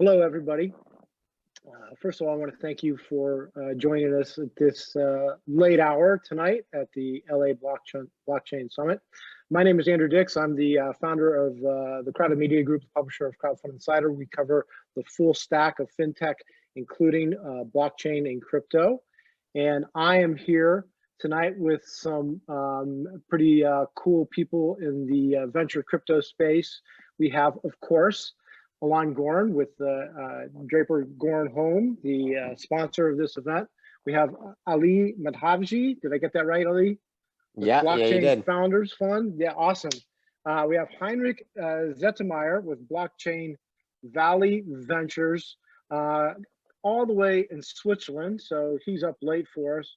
Hello, everybody. First of all, I want to thank you for joining us at this late hour tonight at the LA Blockchain Summit. My name is Andrew Dix. I'm the founder of the Crowded Media Group, the publisher of Crowdfund Insider. We cover the full stack of fintech, including blockchain and crypto. And I am here tonight with some pretty cool people in the venture crypto space. We have, of course, Alon with Draper Goren Holm, the sponsor of this event. We have Ali Madhavji. Did I get that right, Ali? Yeah, Blockchain you did. Founders Fund. Yeah, awesome. We have Heinrich Zetlmayer with Blockchain Valley Ventures, all the way in Switzerland. So he's up late for us.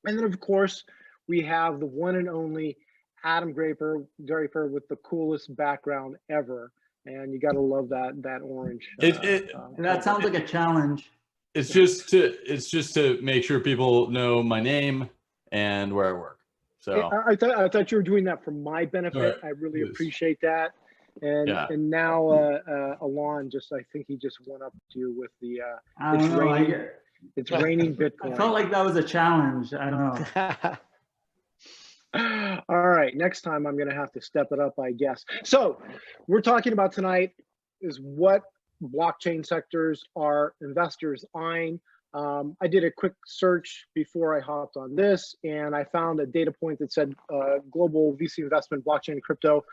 And then, of course, we have the one and only Adam Draper with the coolest background ever. And you got to love that orange. That sounds like a challenge. It's just to make sure people know my name and where I work. So I thought you were doing that for my benefit. I really appreciate that. And and now Alon I think he just went up to you with the it's raining Bitcoin. I felt like that was a challenge. I don't know. All right, next time I'm going to have to step it up, I guess. So we're talking about tonight is what blockchain sectors are investors eyeing. I did a quick search before I hopped on this, and I found a data point that said global VC investment blockchain and crypto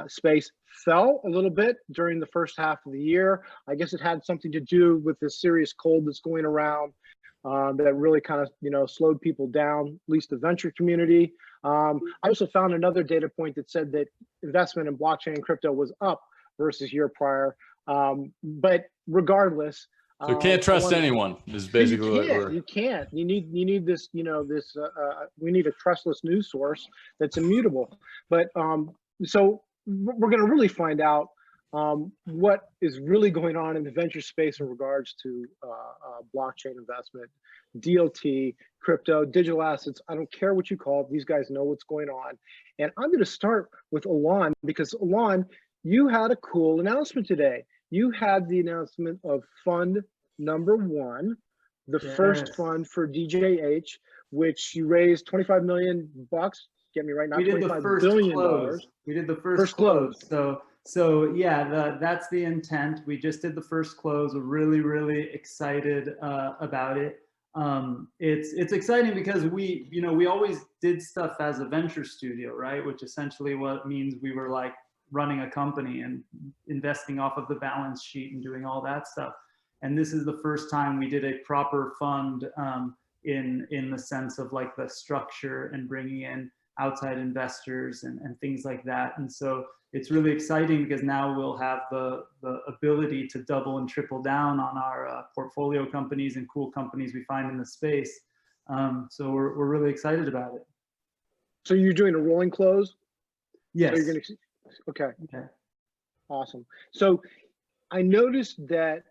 space fell a little bit during the first half of the year. I guess it had something to do with this serious cold that's going around that really kind of slowed people down, at least the venture community. I also found another data point that said that investment in blockchain and crypto was up versus year prior. But regardless, so you can't trust anyone is basically what we're... You can't. You need this. We need a trustless news source that's immutable. But so we're going to really find out what is really going on in the venture space in regards to blockchain investment, DLT, crypto, digital assets. I don't care what you call it. These guys know what's going on. And I'm going to start with Alon, because Alon, you had a cool announcement today. You had the announcement of fund number 1, the first fund for DJH, which you raised $25 million. Get me right now, $25 billion. We did the first close. So yeah, that's the intent. We just did the first close. We're really excited about it. It's exciting because we always did stuff as a venture studio, right? Which essentially what means we were like running a company and investing off of the balance sheet and doing all that stuff. And this is the first time we did a proper fund in the sense of like the structure and bringing in outside investors and things like that. And so it's really exciting because now we'll have the ability to double and triple down on our portfolio companies and cool companies we find in the space. So we're really excited about it. So you're doing a rolling close? Yes. So you're gonna, okay. Awesome. So I noticed that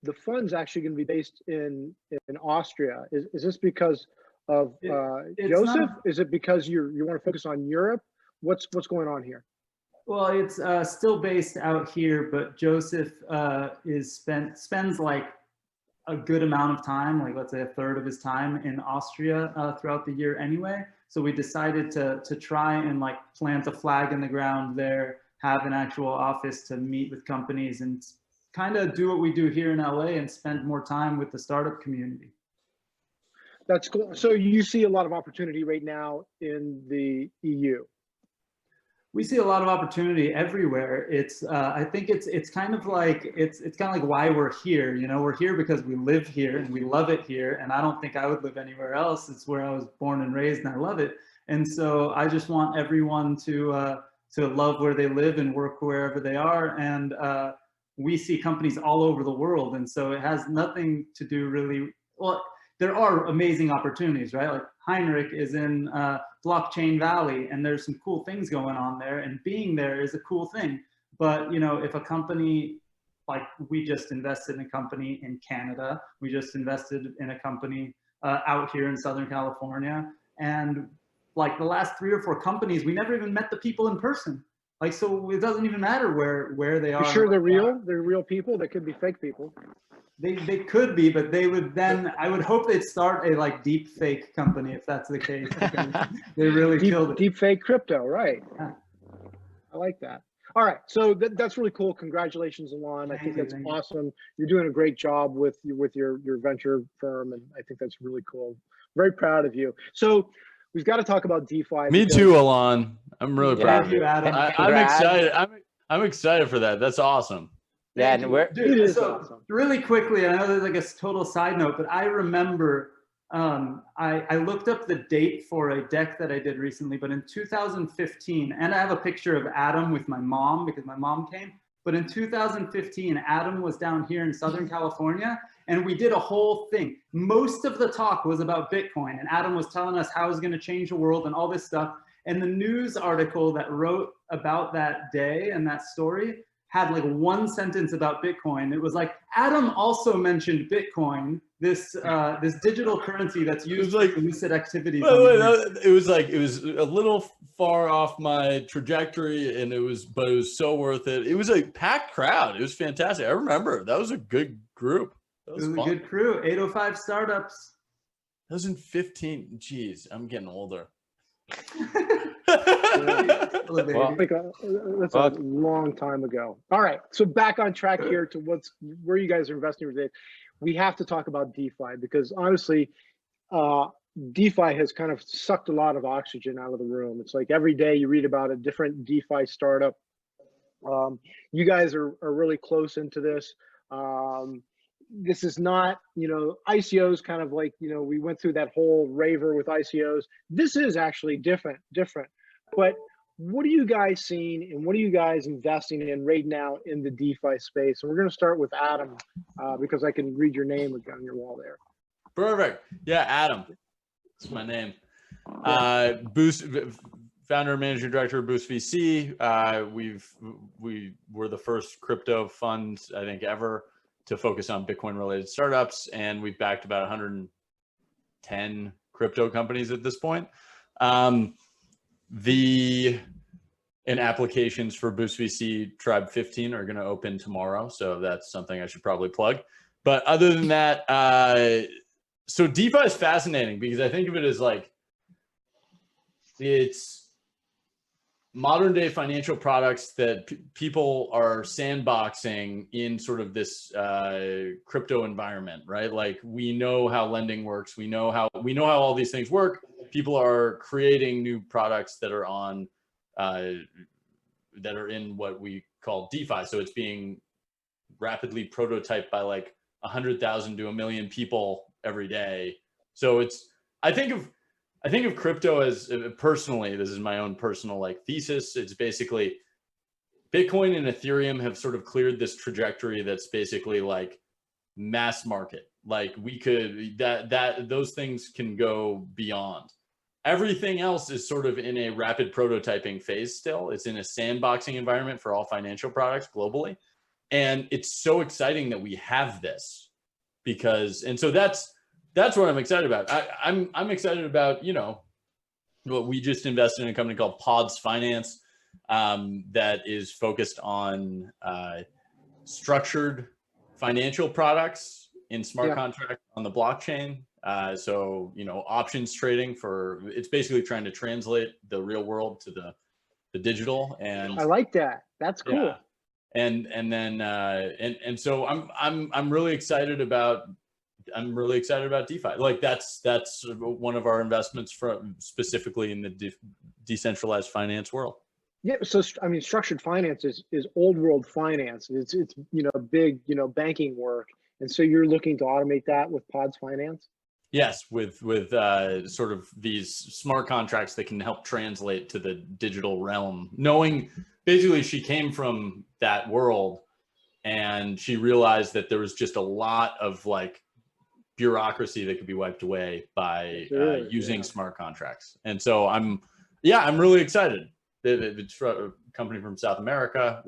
the fund's actually going to be based in Austria. Is this because of Joseph? Is it because you want to focus on Europe? What's going on here? Well, it's still based out here, but Joseph spends like a good amount of time, like let's say a third of his time in Austria throughout the year anyway. So we decided to try and like plant a flag in the ground there, have an actual office to meet with companies and kind of do what we do here in LA and spend more time with the startup community. That's cool. So you see a lot of opportunity right now in the EU. We see a lot of opportunity everywhere. It's I think it's kind of like why we're here. We're here because we live here and we love it here. And I don't think I would live anywhere else. It's where I was born and raised, and I love it. And so I just want everyone to love where they live and work wherever they are. And we see companies all over the world, and so it has nothing to do really. Well, there are amazing opportunities, right? Like Heinrich is in Blockchain Valley, and there's some cool things going on there, and being there is a cool thing. But if a company, like we just invested in a company in Canada, we just invested in a company out here in Southern California, and like the last 3 or 4 companies, we never even met the people in person. Like, so it doesn't even matter where they are. You sure they're real? They're real people? They could be fake people. They could be, but they would then, I would hope they'd start a like deep fake company if that's the case. They really killed it. Deep fake crypto, right? Yeah. I like that. All right, so that's really cool. Congratulations, Alon. I think that's awesome. You're doing a great job with your venture firm, and I think that's really cool. Very proud of you. So we've got to talk about DeFi. Me too, Alon. I'm really proud of you. Adam. I'm excited. I'm excited for that. That's awesome. Yeah, and we're awesome. Really quickly, I know there's like a total side note, but I remember I looked up the date for a deck that I did recently, but in 2015, and I have a picture of Adam with my mom because my mom came, but in 2015, Adam was down here in Southern California, and we did a whole thing. Most of the talk was about Bitcoin, and Adam was telling us how it's going to change the world and all this stuff. And the news article that wrote about that day and that story had like one sentence about Bitcoin. It was like, Adam also mentioned Bitcoin, this digital currency that's used for illicit activities. It was a little far off my trajectory, and but it was so worth it. It was a packed crowd. It was fantastic. I remember that was a good group. That was a fun. good crew. 805 startups. That was in 15. Jeez, I'm getting older. Well, that's a long time ago. All right, so back on track here to where you guys are investing today. We have to talk about DeFi because honestly, DeFi has kind of sucked a lot of oxygen out of the room. It's like every day you read about a different DeFi startup. You guys are really close into this. This is not, ICOs kind of like, we went through that whole raver with ICOs. This is actually different. But what are you guys seeing and what are you guys investing in right now in the DeFi space? And we're going to start with Adam because I can read your name on your wall there. Perfect. Yeah, Adam. That's my name. Founder and managing director of BoostVC. We were the first crypto fund, I think, ever to focus on Bitcoin related startups. And we've backed about 110 crypto companies at this point. And applications for BoostVC Tribe 15 are going to open tomorrow. So that's something I should probably plug. But other than that, so DeFi is fascinating because I think of it as like, it's modern day financial products that people are sandboxing in sort of this crypto environment, right? Like we know how lending works. We know how all these things work. People are creating new products that are on, that are in what we call DeFi. So it's being rapidly prototyped by like 100,000 to 1 million people every day. So I think of crypto as, personally, this is my own personal like thesis. It's basically Bitcoin and Ethereum have sort of cleared this trajectory that's basically like mass market. Like we could, those things can go beyond. Everything else is sort of in a rapid prototyping phase still. It's in a sandboxing environment for all financial products globally. And it's so exciting that we have this and so that's what I'm excited about. I'm excited about, what we just invested in a company called Pods Finance that is focused on structured financial products in smart contracts on the blockchain. So, options trading it's basically trying to translate the real world to the digital. And I like that. That's cool. Yeah. And so I'm really excited about DeFi. Like that's one of our investments specifically in the decentralized finance world. Yeah, so I mean, structured finance is old world finance. It's big banking work, and so you're looking to automate that with Pods Finance. Yes, with sort of these smart contracts that can help translate to the digital realm. Knowing basically she came from that world, and she realized that there was just a lot of like bureaucracy that could be wiped away by using smart contracts. And so I'm really excited. It's a company from South America.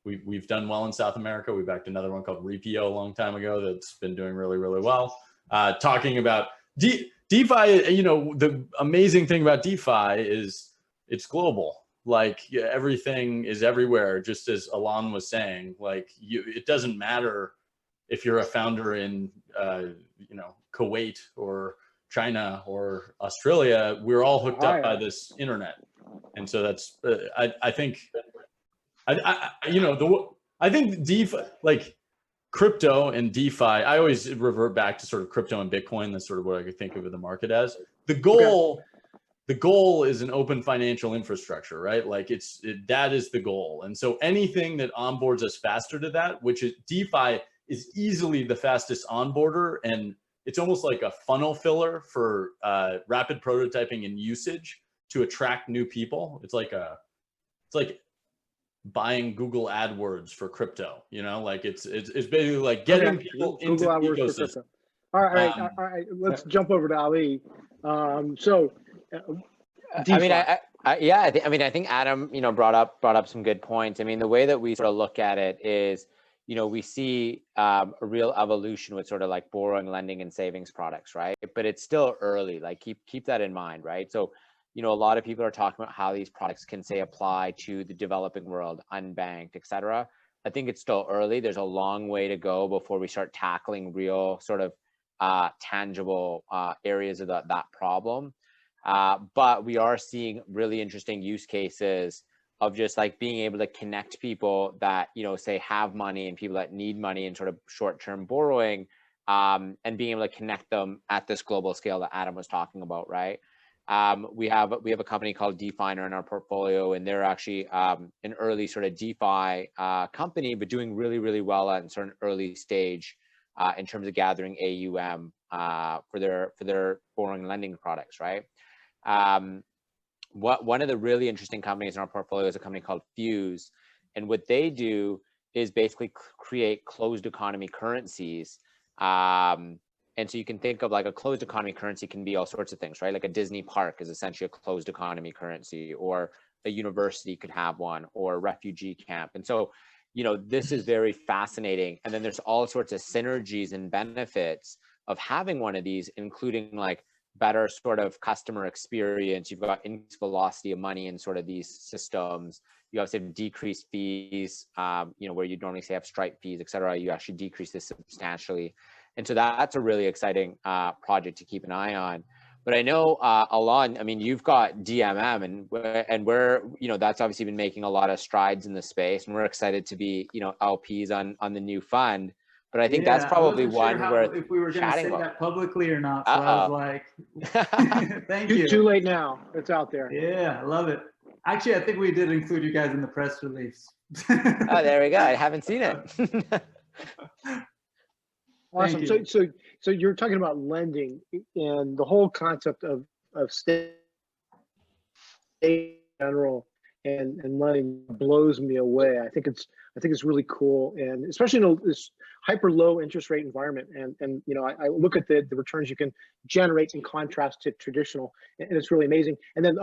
We've done well in South America. We backed another one called Repio a long time ago that's been doing really, really well. Talking about DeFi, the amazing thing about DeFi is it's global. like everything is everywhere, just as Alon was saying. Like it doesn't matter if you're a founder in Kuwait or China or Australia. We're all hooked up by this internet, and so that's I think DeFi, like crypto and DeFi, I always revert back to sort of crypto and Bitcoin. That's sort of what I could think of the market as. The goal is an open financial infrastructure, right? Like that is the goal. And so anything that onboards us faster to that, which is DeFi, is easily the fastest onboarder, and it's almost like a funnel filler for rapid prototyping and usage to attract new people. It's like buying Google AdWords for crypto, like it's basically like getting people into the ecosystem. All right. Let's jump over to Ali. DeFi. I think Adam, brought up some good points. I mean, the way that we sort of look at it is, we see a real evolution with sort of like borrowing, lending, and savings products, right? But it's still early. Like keep that in mind, right? So, a lot of people are talking about how these products can, say, apply to the developing world, unbanked, et cetera. I think it's still early. There's a long way to go before we start tackling real sort of tangible areas of that problem. But we are seeing really interesting use cases of just like being able to connect people that, say have money and people that need money and sort of short-term borrowing, and being able to connect them at this global scale that Adam was talking about, right? We have a company called Definer in our portfolio, and they're actually an early sort of DeFi company, but doing really, really well at sort of early stage in terms of gathering AUM for their borrowing and lending products, right? One of the really interesting companies in our portfolio is a company called Fuse, and what they do is basically create closed economy currencies. And so you can think of like a closed economy currency can be all sorts of things, right? Like a Disney park is essentially a closed economy currency, or a university could have one, or a refugee camp. And so, this is very fascinating. And then there's all sorts of synergies and benefits of having one of these, including like better sort of customer experience. You've got increased velocity of money in sort of these systems. You obviously have decreased fees, where you normally say have Stripe fees, et cetera. You actually decrease this substantially. And so that's a really exciting project to keep an eye on. But I know, Alon, I mean, you've got DMM, and we're, that's obviously been making a lot of strides in the space, and we're excited to be, LPs on the new fund. But I think that's probably one where if we were going to say that publicly or not. So I was like, thank you. Too late now. It's out there. Yeah, I love it. Actually, I think we did include you guys in the press release. Oh, there we go. I haven't seen it. Awesome. So you're talking about lending, and the whole concept of state in general and lending blows me away. I think it's really cool, and especially in this hyper low interest rate environment. And I look at the returns you can generate in contrast to traditional, and it's really amazing. And then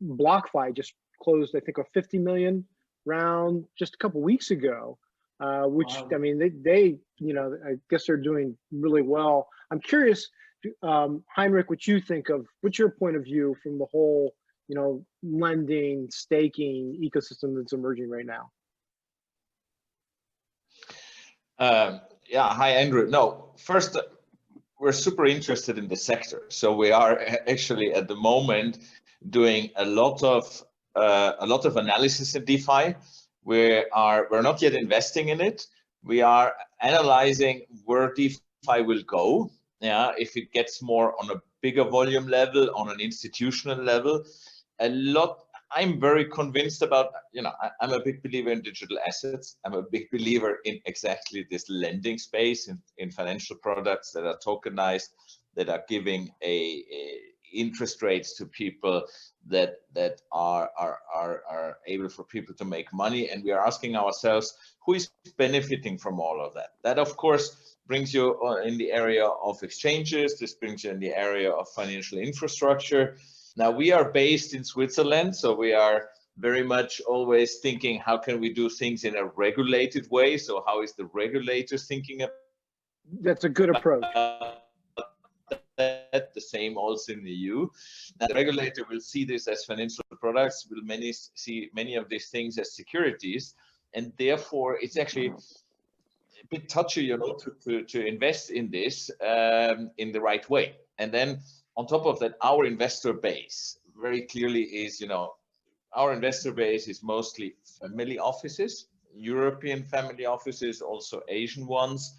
BlockFi just closed, I think, a 50 million round just a couple weeks ago. Which, wow. I mean, they I guess they're doing really well. I'm curious, Heinrich, what you think of, what's your point of view from the whole, lending, staking ecosystem that's emerging right now? Yeah, hi, Andrew. No, first, we're super interested in the sector. So we are actually at the moment doing a lot of analysis in DeFi. We're not yet investing in it. We are analyzing where DeFi will go. Yeah, if it gets more on a bigger volume level, on an institutional level. I'm very convinced about, I'm a big believer in digital assets. I'm a big believer in exactly this lending space, in financial products that are tokenized, that are giving a interest rates to people that are able for people to make money. And we are asking ourselves, who is benefiting from all of that? That, of course, brings you in the area of exchanges. This brings you in the area of financial infrastructure. Now, we are based in Switzerland, so we are very much always thinking, how can we do things in a regulated way? So how is the regulator thinking about? That's a good approach. The same also in the EU. Now, the regulator will see this as financial products, will see many of these things as securities, and therefore it's actually a bit touchy, to invest in this in the right way. And then on top of that, our investor base very clearly is, our investor base is mostly family offices, European family offices, also Asian ones,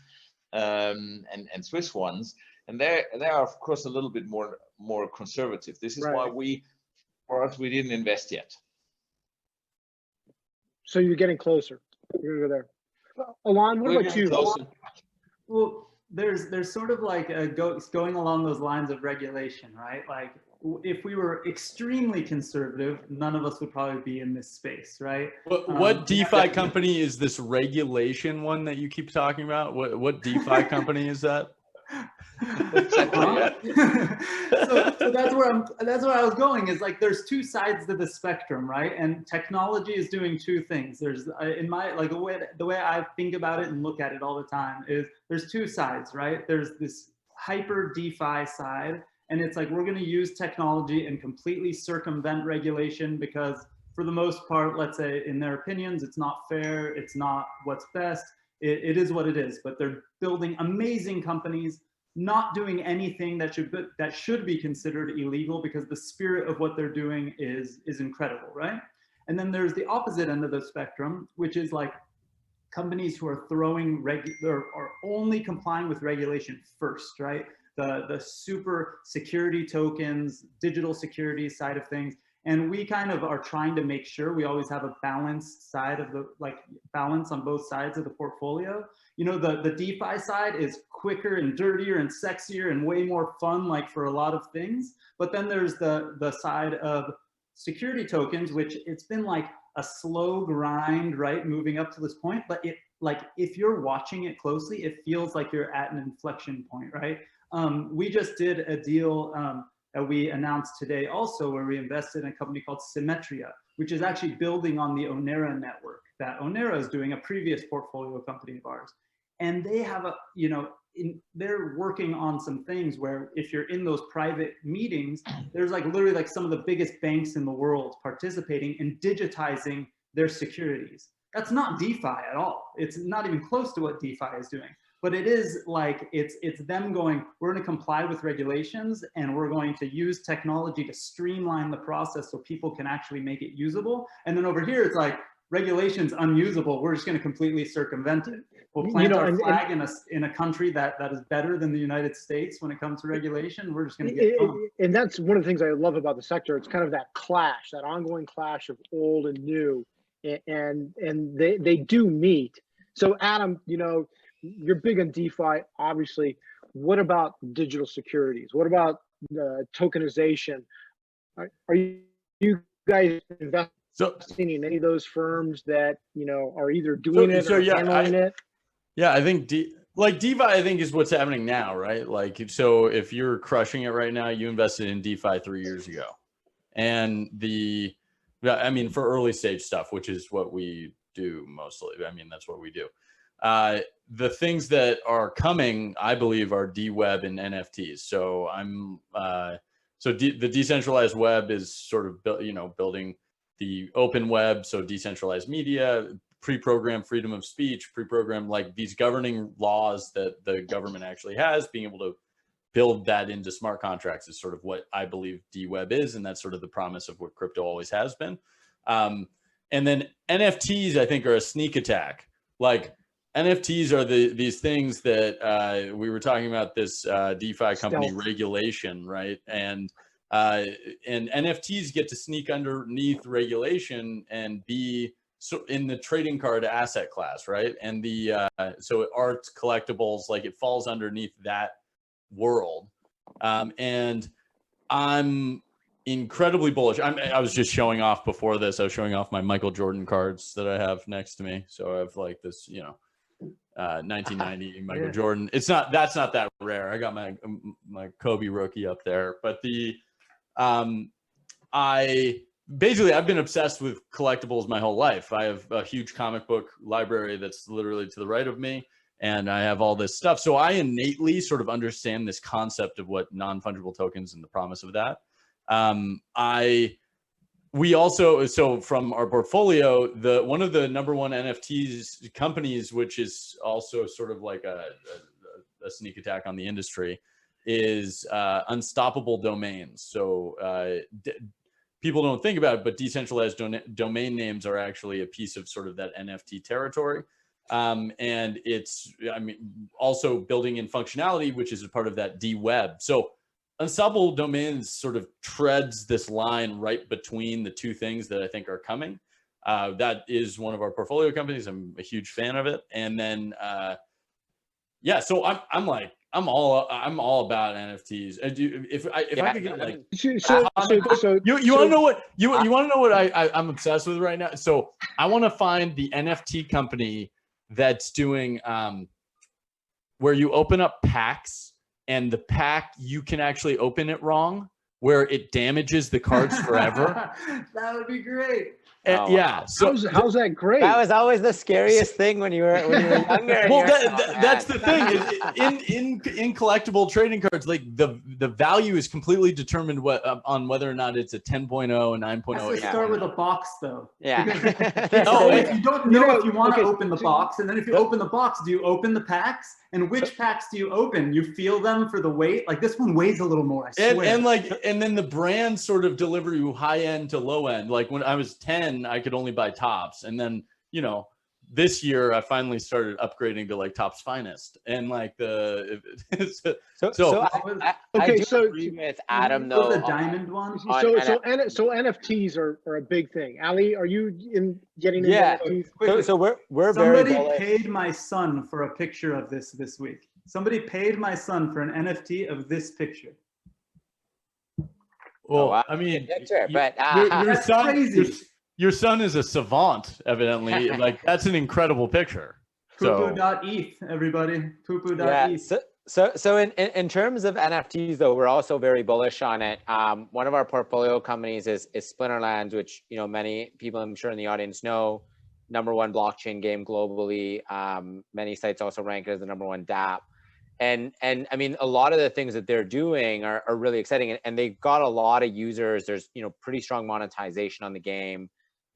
and Swiss ones, and they are of course a little bit more conservative. This is why we didn't invest yet. So you're getting closer. You're gonna go there. Alon, what about you? Well, there's sort of like going along those lines of regulation, right? Like if we were extremely conservative, none of us would probably be in this space, right? What DeFi company is this regulation one that you keep talking about? What DeFi company is that? So that's where I was going, is like there's two sides to the spectrum, right? And technology is doing two things. There's in my the way I think about it and look at it all the time is there's two sides, right? There's this hyper DeFi side, and it's like we're going to use technology and completely circumvent regulation because for the most part, let's say in their opinions, it's not fair, it's not what's best, it is what it is. But they're building amazing companies, not doing anything that should be considered illegal because the spirit of what they're doing is incredible, right? And then there's the opposite end of the spectrum, which is like companies who are are only complying with regulation first, right? The super security tokens, digital security side of things. And we kind of are trying to make sure we always have a balanced side of balance on both sides of the portfolio. The DeFi side is quicker and dirtier and sexier and way more fun, like for a lot of things. But then there's the side of security tokens, which it's been like a slow grind, right? Moving up to this point, but if you're watching it closely, it feels like you're at an inflection point, right? We just did a deal that we announced today also, where we invested in a company called Symmetria, which is actually building on the Onera network that Onera is doing, a previous portfolio company of ours. And they have they're working on some things where if you're in those private meetings, there's literally some of the biggest banks in the world participating in digitizing their securities. That's not DeFi at all. It's not even close to what DeFi is doing. But it is it's them going, we're going to comply with regulations and we're going to use technology to streamline the process so people can actually make it usable. And then over here, it's like regulation's unusable. We're just going to completely circumvent it. We'll plant our flag in a country that is better than the United States when it comes to regulation. We're just going to get and that's one of the things I love about the sector. It's kind of that clash, that ongoing clash of old and new, and they do meet. So Adam, you're big on DeFi, obviously. What about digital securities? What about tokenization? Are you guys investing in any of those firms that are either doing it or handling it? Yeah, I think DeFi, I think, is what's happening now, right? So if you're crushing it right now, you invested in DeFi 3 years ago, and for early stage stuff, which is what we do mostly. That's what we do. The things that are coming, I believe, are DWeb and NFTs. So the decentralized web is sort of building the open web, so decentralized media, pre-programmed freedom of speech, pre-programmed these governing laws that the government actually has, being able to build that into smart contracts is sort of what I believe DWeb is, and that's sort of the promise of what crypto always has been. And then NFTs, I think, are a sneak attack. NFTs are these things that we were talking about, this DeFi company regulation, right? And NFTs get to sneak underneath regulation and be in the trading card asset class, right? And so art, collectibles, it falls underneath that world. And I'm incredibly bullish. I was just showing off before this. I was showing off my Michael Jordan cards that I have next to me. So I have this, 1990 Michael Jordan. That's not that rare. I got my Kobe rookie up there, but I've been obsessed with collectibles my whole life. I have a huge comic book library that's literally to the right of me, and I have all this stuff. So I innately sort of understand this concept of what non-fungible tokens and the promise of that. We also, so from our portfolio, one of the number one NFTs companies, which is also sort of like a sneak attack on the industry, is Unstoppable Domains. So people don't think about it, but decentralized domain names are actually a piece of sort of that NFT territory. And it's, I mean, also building in functionality, which is a part of that D-Web. So Unstoppable Domains sort of treads this line right between the two things that I think are coming. That is one of our portfolio companies. I'm a huge fan of it. And then, yeah, so I'm all about NFTs. If I could get like, you want to know what you want to know what I'm obsessed with right now? So I want to find the NFT company that's doing where you open up packs, and the pack, you can actually open it wrong, where it damages the cards forever. That would be great. Oh, yeah. wow. So how's that great? That was always the scariest thing when you were younger. Well, that's the thing. In collectible trading cards, like the value is completely determined on whether or not it's a 10.0, a 9.0. Let's start with a box, though. Yeah. If you don't know if you want to okay. open the box, and then if you open the box, do you open the packs? And which packs do you open? You feel them for the weight. Like this one weighs a little more, I swear. And then the brands sort of deliver you high end to low end. Like when I was 10, I could only buy Tops, and then this year I finally started upgrading to like Topps Finest, and like the I do agree with Adam though. The diamond one. So NFTs are a big thing. Ali, are you getting into NFTs? So we're Somebody very bullish. paid my son for a picture of this week. Somebody paid my son for an NFT of this picture. Well, wow. I mean, but that's crazy. Your son is a savant, evidently. Like that's an incredible picture. Poo-poo.eth, everybody. Poo-poo.eth. Yeah. So in terms of NFTs, though, we're also very bullish on it. One of our portfolio companies is Splinterlands, which many people I'm sure in the audience know, #1 blockchain game globally. Many sites also rank it as the #1 DApp. And I mean, a lot of the things that they're doing are really exciting, and they've got a lot of users. There's pretty strong monetization on the game.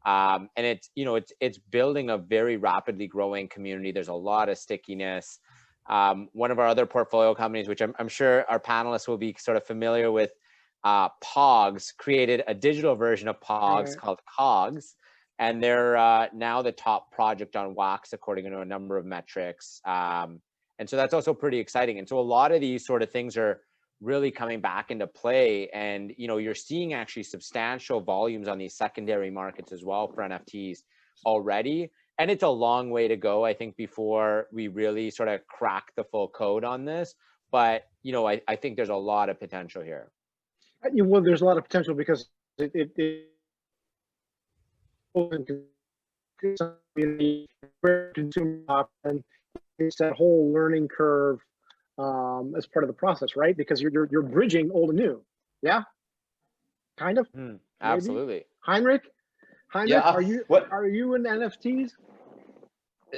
And it's building a very rapidly growing community. There's a lot of stickiness. One of our other portfolio companies, which I'm sure our panelists will be sort of familiar with, Pogs, created a digital version of Pogs called Cogs, and they're now the top project on Wax according to a number of metrics. And so that's also pretty exciting. And so a lot of these sort of things are really coming back into play, and you're seeing actually substantial volumes on these secondary markets as well for NFTs already, and it's a long way to go, I think, before we really sort of crack the full code on this, but I think there's a lot of potential here. Well, there's a lot of potential because it consumer option. It's that whole learning curve as part of the process, right? Because you're bridging old and new. Yeah, kind of. Absolutely. Heinrich, Yeah, are you in NFTs?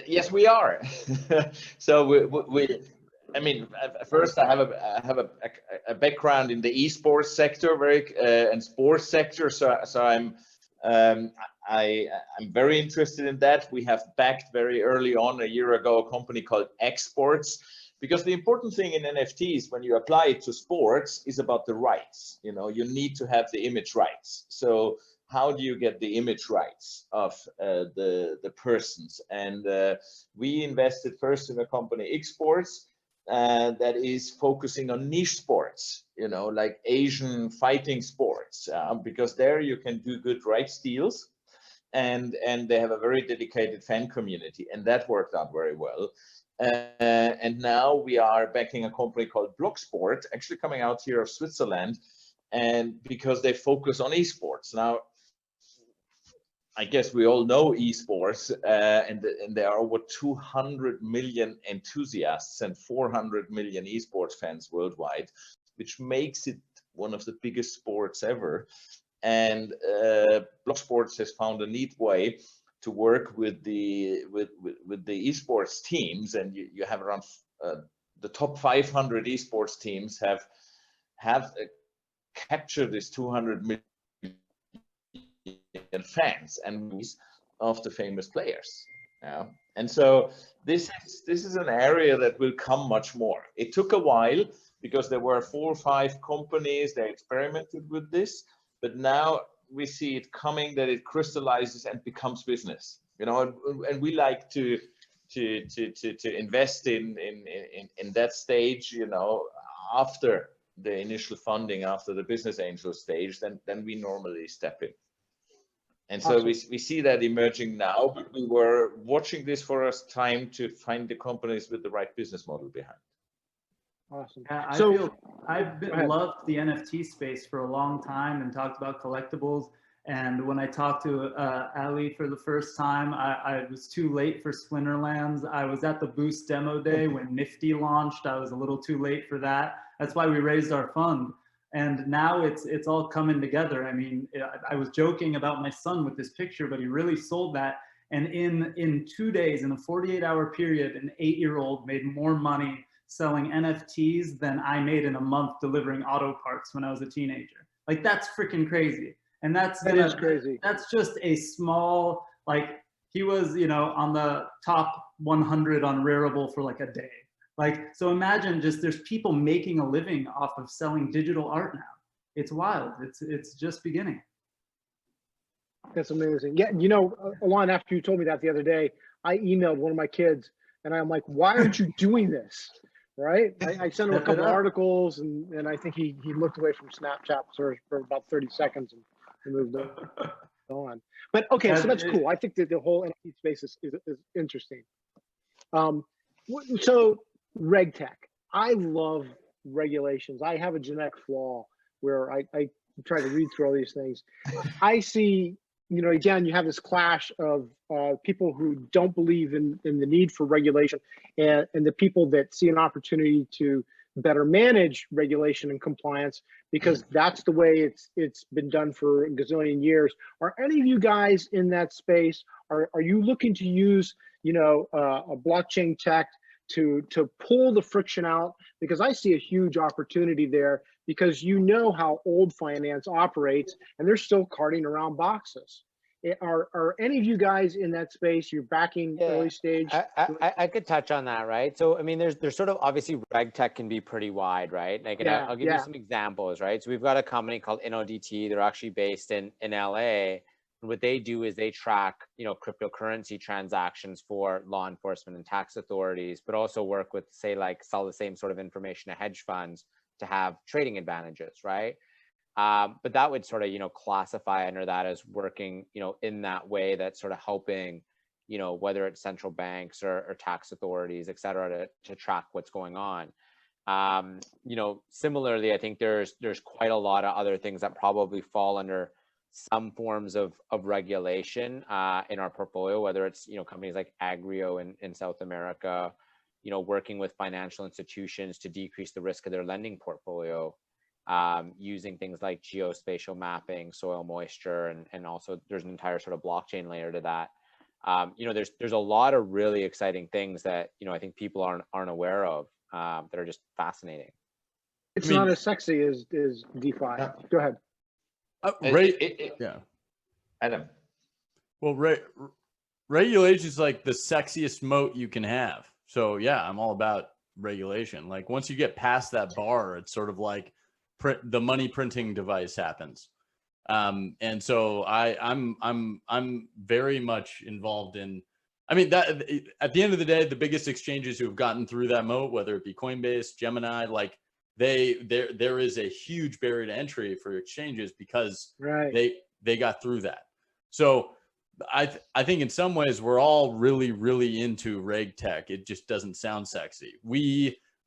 Yes, we are. So we I mean, first I have a background in the esports sector, and sports sector. So I'm very interested in that. We have backed very early on, a year ago, a company called Exports, because the important thing in NFTs when you apply it to sports is about the rights. You need to have the image rights. So how do you get the image rights of the persons? And we invested first in a company, Exports, that is focusing on niche sports, like Asian fighting sports, because there you can do good rights deals, and they have a very dedicated fan community, and that worked out very well. And now we are backing a company called Blocksport, actually coming out here of Switzerland, and because they focus on esports. Now, I guess we all know esports, and there are over 200 million enthusiasts and 400 million esports fans worldwide, which makes it one of the biggest sports ever. And Blocksports has found a neat way to work with the esports teams, and you have around the top 500 esports teams have captured this 200 million fans and of the famous players. Yeah. And so this is an area that will come much more. It took a while because there were 4 or 5 companies that experimented with this, but now we see it coming, that it crystallizes and becomes business. You know, and we like to invest in that stage, you know, after the initial funding, after the business angel stage, then we normally step in. And so we see that emerging now, but we were watching this for us time to find the companies with the right business model behind. Awesome. Yeah, I've loved the NFT space for a long time and talked about collectibles. And when I talked to Ali for the first time, I was too late for Splinterlands. I was at the Boost demo day when Nifty launched. I was a little too late for that. That's why we raised our fund. And now it's all coming together. I mean, I was joking about my son with this picture, but he really sold that. And in 2 days, in a 48-hour period, an 8-year-old made more money selling NFTs than I made in a month delivering auto parts when I was a teenager. Like, that's freaking crazy. And that is crazy. That's just a small, like, he was, you know, on the top 100 on Rarible for like a day. Like, so imagine just there's people making a living off of selling digital art now. It's wild. It's just beginning. That's amazing. Yeah, you know, Alon, after you told me that the other day, I emailed one of my kids and I'm like, why aren't you doing this? Right? I sent him a couple articles and I think he looked away from Snapchat for about 30 seconds and moved on. But okay, so that's cool. I think that the whole NFT space is interesting. So RegTech, I love regulations. I have a genetic flaw where I try to read through all these things. I see, you know, again, you have this clash of people who don't believe in the need for regulation and the people that see an opportunity to better manage regulation and compliance because that's the way it's been done for a gazillion years. Are any of you guys in that space? Are you looking to use, you know, a blockchain tech to pull the friction out? Because I see a huge opportunity there because you know how old finance operates and they're still carting around boxes. Are any of you guys in that space? You're backing early stage? I could touch on that, right? So, I mean, there's sort of obviously RegTech can be pretty wide, right? Like, and I'll give you some examples, right? So we've got a company called InnoDT. They're actually based in LA. And what they do is they track, you know, cryptocurrency transactions for law enforcement and tax authorities, but also work with, say, like sell the same sort of information to hedge funds to have trading advantages, right? But that would sort of, you know, classify under that as working, you know, in that way that's sort of helping, you know, whether it's central banks or tax authorities, et cetera, to track what's going on. You know, similarly, I think there's quite a lot of other things that probably fall under some forms of regulation in our portfolio, whether it's, you know, companies like Agrio in South America, you know, working with financial institutions to decrease the risk of their lending portfolio. Using things like geospatial mapping, soil moisture, and also there's an entire sort of blockchain layer to that. You know, there's a lot of really exciting things that, you know, I think people aren't aware of that are just fascinating. It's not as sexy as DeFi. Yeah. Go ahead. Yeah. Adam. Well, regulation is like the sexiest moat you can have. So yeah, I'm all about regulation. Like once you get past that bar, it's sort of like the money printing device happens. And so I'm very much involved in, I mean, that at the end of the day, the biggest exchanges who have gotten through that moat, whether it be Coinbase, Gemini, like there is a huge barrier to entry for exchanges because they got through that. So I think in some ways we're all really into RegTech. It just doesn't sound sexy.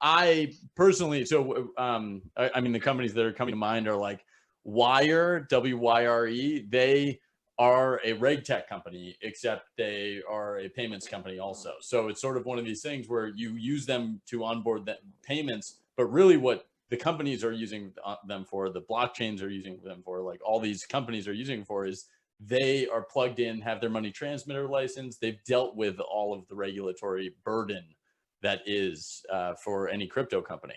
I personally, so I mean, the companies that are coming to mind are like Wire, WYRE. They are a RegTech company, except they are a payments company also. So it's sort of one of these things where you use them to onboard the payments, but really what the companies are using them for, the blockchains are using them for, like all these companies are using for, is they are plugged in, have their money transmitter license. They've dealt with all of the regulatory burden that is for any crypto company.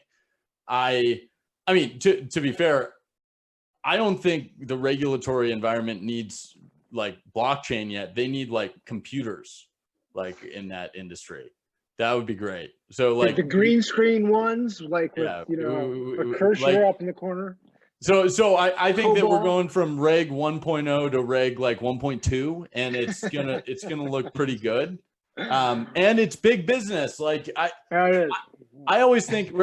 I mean, to be fair, I don't think the regulatory environment needs like blockchain yet. They need like computers like in that industry. That would be great. So like the green screen ones, like with, Yeah, you know, a like- cursor up in the corner. So I think that we're Cobol. going from reg 1.0 to reg like 1.2, and it's gonna look pretty good. And it's big business. Like There it is. I always think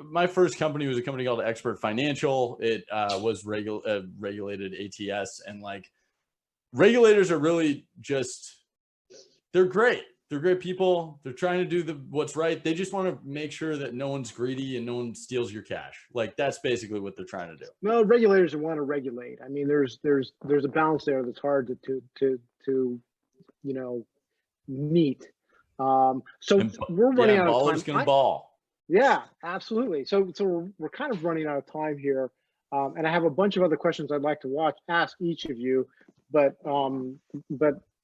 my first company was a company called Expert Financial. It was regulated ATS, and like regulators are really just, they're great. They're great people. They're trying to do what's right. They just want to make sure that no one's greedy and no one steals your cash. Like that's basically what they're trying to do. No, regulators want to regulate. I mean, there's a balance there that's hard to you know, meet. So And we're running out of baller's time. gonna ball. Yeah, absolutely. So we're kind of running out of time here, and I have a bunch of other questions I'd like to ask each of you, but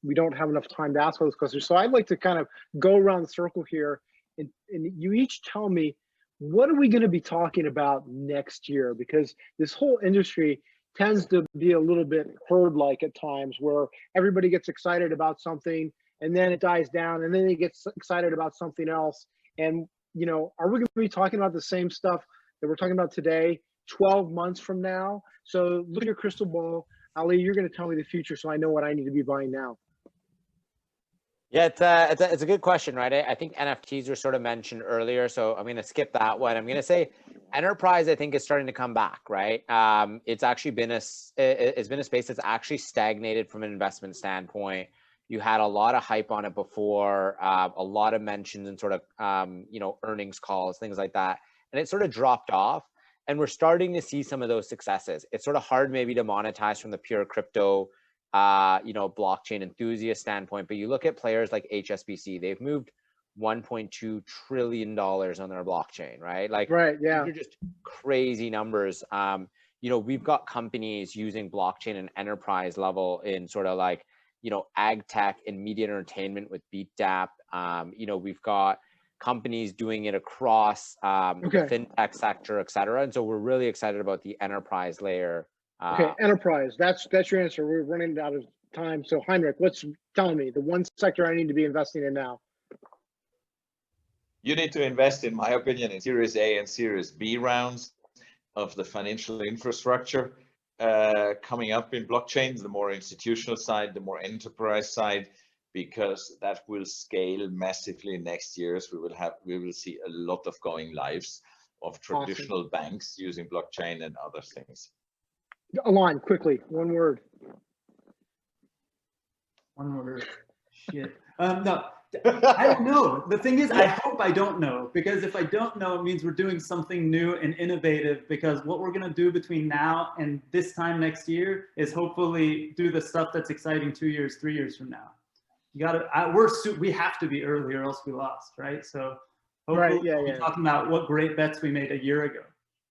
we don't have enough time to ask all those questions. So I'd like to kind of go around the circle here, and you each tell me, what are we going to be talking about next year? Because this whole industry tends to be a little bit herd-like at times, where everybody gets excited about something and then it dies down, and then they get excited about something else. And you know, are we going to be talking about the same stuff that we're talking about today 12 months from now? So look at your crystal ball. Ali, you're going to tell me the future so I know what I need to be buying now. Yeah, it's a good question, right? I think NFTs were sort of mentioned earlier, so I'm going to skip that one. I'm going to say enterprise, I think, is starting to come back, right? It's actually been it's been a space that's actually stagnated from an investment standpoint. You had a lot of hype on it before, a lot of mentions and sort of you know, earnings calls, things like that, and it sort of dropped off. And we're starting to see some of those successes. It's sort of hard maybe to monetize from the pure crypto you know, blockchain enthusiast standpoint, but you look at players like HSBC, they've moved $1.2 trillion on their blockchain, right? Like, Right, yeah. these are just crazy numbers. You know, we've got companies using blockchain and enterprise level in sort of like, you know, ag tech and media entertainment with BeatDAP. You know, we've got companies doing it across the fintech sector, et cetera. And so we're really excited about the enterprise layer. Okay, enterprise. That's your answer. We're running out of time. So Heinrich, what's telling me the one sector I need to be investing in now? You need to invest, in my opinion, in Series A and Series B rounds of the financial infrastructure coming up in blockchain, the more institutional side, the more enterprise side, because that will scale massively next year. We will see a lot of going lives of traditional banks using blockchain and other things. Alon, quickly, one word. One word. Shit. No, I don't know. The thing is, I hope I don't know, because if I don't know, it means we're doing something new and innovative, because what we're going to do between now and this time next year is hopefully do the stuff that's exciting 2 years, 3 years from now. You got to, we have to be early or else we lost, right? So hopefully we're talking about what great bets we made a year ago.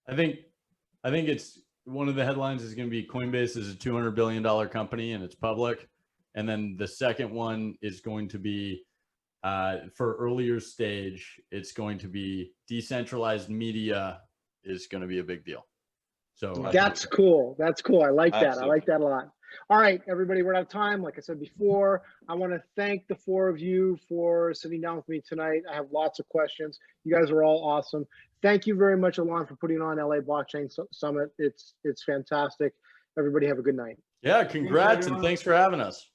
I think it's, one of the headlines is going to be Coinbase is a $200 billion company and it's public. And then the second one is going to be for earlier stage, it's going to be decentralized media is going to be a big deal. So that's cool. That's cool. I like that. Absolutely. I like that a lot. All right, everybody, we're out of time. Like I said before, I want to thank the four of you for sitting down with me tonight. I have lots of questions. You guys are all awesome. Thank you very much, Alon, for putting on LA Blockchain Summit. It's fantastic. Everybody have a good night. yeah, congrats and thanks for having us.